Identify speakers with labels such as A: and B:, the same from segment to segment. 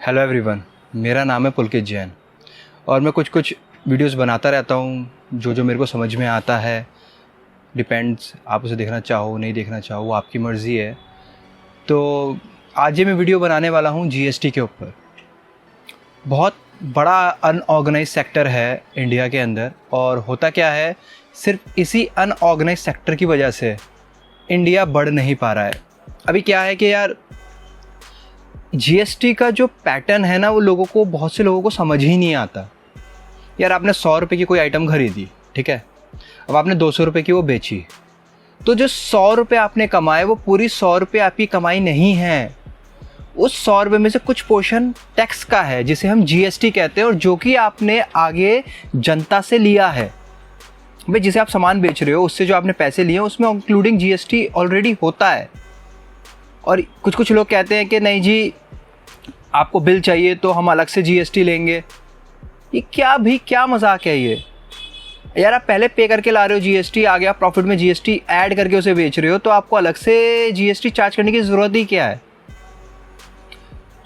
A: Hello everyone, मेरा नाम है पुलकित जैन और मैं कुछ वीडियोस बनाता रहता हूँ जो मेरे को समझ में आता है। डिपेंड्स, आप उसे देखना चाहो नहीं देखना चाहो वो आपकी मर्ज़ी है। तो आज ये मैं वीडियो बनाने वाला हूँ जीएसटी के ऊपर। बहुत बड़ा अनऑर्गेनाइज सेक्टर है इंडिया के अंदर, और होता क्या है, सिर्फ इसी अनऑर्गेनाइज सेक्टर की वजह से इंडिया बढ़ नहीं पा रहा है। अभी क्या है कि यार जीएसटी का जो पैटर्न है ना, वो बहुत से लोगों को समझ ही नहीं आता। यार आपने 100 रुपये की कोई आइटम खरीदी, ठीक है, अब आपने 200 रुपये की वो बेची, तो जो 100 रुपये आपने कमाए वो पूरी 100 रुपये आपकी कमाई नहीं है। उस 100 रुपये में से कुछ पोर्शन टैक्स का है जिसे हम जीएसटी कहते हैं, और जो कि आपने आगे जनता से लिया है। भाई जिसे आप सामान बेच रहे हो उससे जो आपने पैसे लिए उसमें इंक्लूडिंग जीएसटी ऑलरेडी होता है। और कुछ लोग कहते हैं कि नहीं जी, आपको बिल चाहिए तो हम अलग से जीएसटी लेंगे। ये क्या मजाक है ये। यार आप पहले पे करके ला रहे हो जीएसटी, आगे आप प्रॉफिट में जीएसटी ऐड करके उसे बेच रहे हो, तो आपको अलग से जीएसटी चार्ज करने की ज़रूरत ही क्या है।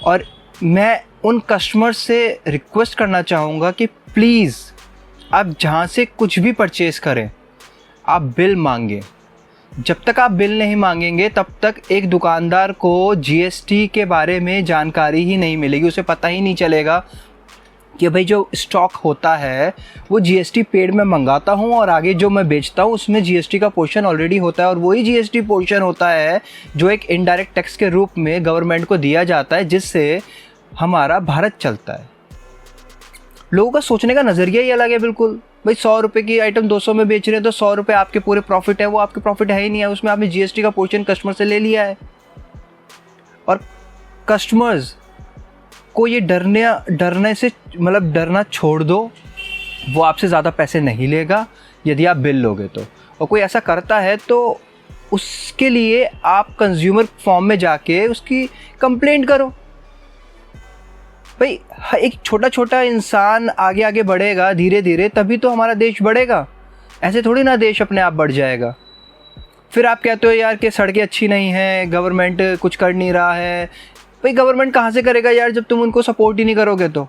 A: और मैं उन कस्टमर से रिक्वेस्ट करना चाहूँगा कि प्लीज़ आप जहाँ से कुछ भी परचेज़ करें आप बिल मांगें। जब तक आप बिल नहीं मांगेंगे तब तक एक दुकानदार को जीएसटी के बारे में जानकारी ही नहीं मिलेगी। उसे पता ही नहीं चलेगा कि भाई जो स्टॉक होता है वो जीएसटी पेड में मंगाता हूँ और आगे जो मैं बेचता हूँ उसमें जीएसटी का पोर्शन ऑलरेडी होता है, और वही जीएसटी पोर्शन होता है जो एक इनडायरेक्ट टैक्स के रूप में गवर्नमेंट को दिया जाता है, जिससे हमारा भारत चलता है। लोगों का सोचने का नज़रिया ही अलग है बिल्कुल। भाई 100 रुपये की आइटम 200 में बेच रहे हैं तो 100 रुपये आपके पूरे प्रॉफिट है, वो आपके प्रॉफिट है ही नहीं है, उसमें आपने जीएसटी का पोर्शन कस्टमर से ले लिया है। और कस्टमर्स को ये डरने से मतलब डरना छोड़ दो, वो आपसे ज़्यादा पैसे नहीं लेगा यदि आप बिल लोगे तो। और कोई ऐसा करता है तो उसके लिए आप कंज्यूमर फॉर्म में जाके उसकी कंप्लेंट करो। भाई एक छोटा इंसान आगे बढ़ेगा धीरे धीरे, तभी तो हमारा देश बढ़ेगा। ऐसे थोड़ी ना देश अपने आप बढ़ जाएगा। फिर आप कहते हो यार कि सड़कें अच्छी नहीं हैं, गवर्नमेंट कुछ कर नहीं रहा है। भाई गवर्नमेंट कहाँ से करेगा यार जब तुम उनको सपोर्ट ही नहीं करोगे। तो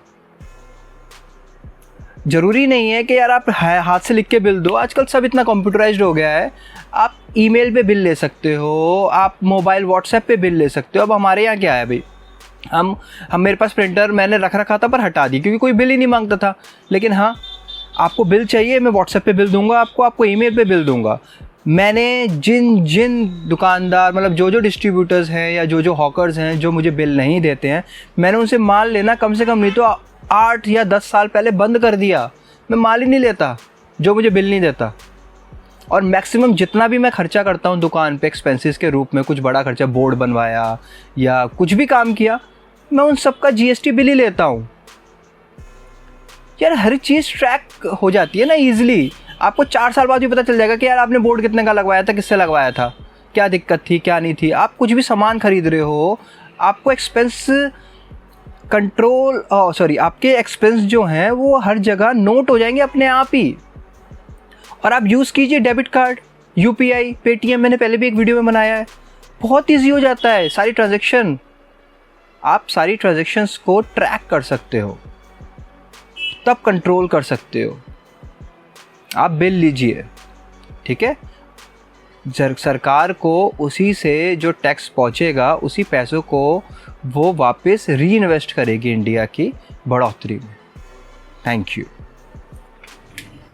A: ज़रूरी नहीं है कि यार आप हाथ से लिख के बिल दो। आजकल सब इतना कंप्यूटराइज्ड हो गया है। आप ईमेल पे बिल ले सकते हो, आप मोबाइल व्हाट्सएप पे बिल ले सकते हो। अब हमारे यहाँ क्या है भाई, हम मेरे पास प्रिंटर मैंने रखा था पर हटा दी क्योंकि कोई बिल ही नहीं मांगता था। लेकिन हाँ, आपको बिल चाहिए, मैं व्हाट्सएप पे बिल दूंगा आपको ईमेल पे बिल दूंगा। मैंने जिन दुकानदार मतलब जो डिस्ट्रीब्यूटर्स हैं या जो हॉकर्स हैं जो मुझे बिल नहीं देते हैं, मैंने उनसे माल लेना कम से कम नहीं तो 8 या 10 साल पहले बंद कर दिया। मैं माल ही नहीं लेता जो मुझे बिल नहीं देता। और मैक्सिमम जितना भी मैं खर्चा करता हूँ दुकान पे एक्सपेंसेस के रूप में, कुछ बड़ा खर्चा, बोर्ड बनवाया या कुछ भी काम किया, मैं उन सब का जीएसटी बिल ही लेता हूँ। यार हर चीज़ ट्रैक हो जाती है ना ईजिली। आपको 4 साल बाद भी पता चल जाएगा कि यार आपने बोर्ड कितने का लगवाया था, किससे लगवाया था, क्या दिक्कत थी क्या नहीं थी। आप कुछ भी सामान खरीद रहे हो, आपको एक्सपेंस कंट्रोल आपके एक्सपेंस जो हैं वो हर जगह नोट हो जाएंगे अपने आप ही। और आप यूज़ कीजिए डेबिट कार्ड, यूपीआई, पेटीएम, मैंने पहले भी एक वीडियो में बनाया है। बहुत ईजी हो जाता है सारी ट्रांजैक्शन। आप सारी ट्रांजैक्शंस को ट्रैक कर सकते हो, तब कंट्रोल कर सकते हो। आप बिल लीजिए, ठीक है, सरकार को उसी से जो टैक्स पहुंचेगा उसी पैसों को वो वापस री इन्वेस्ट करेगी इंडिया की बढ़ोतरी में। Thank you.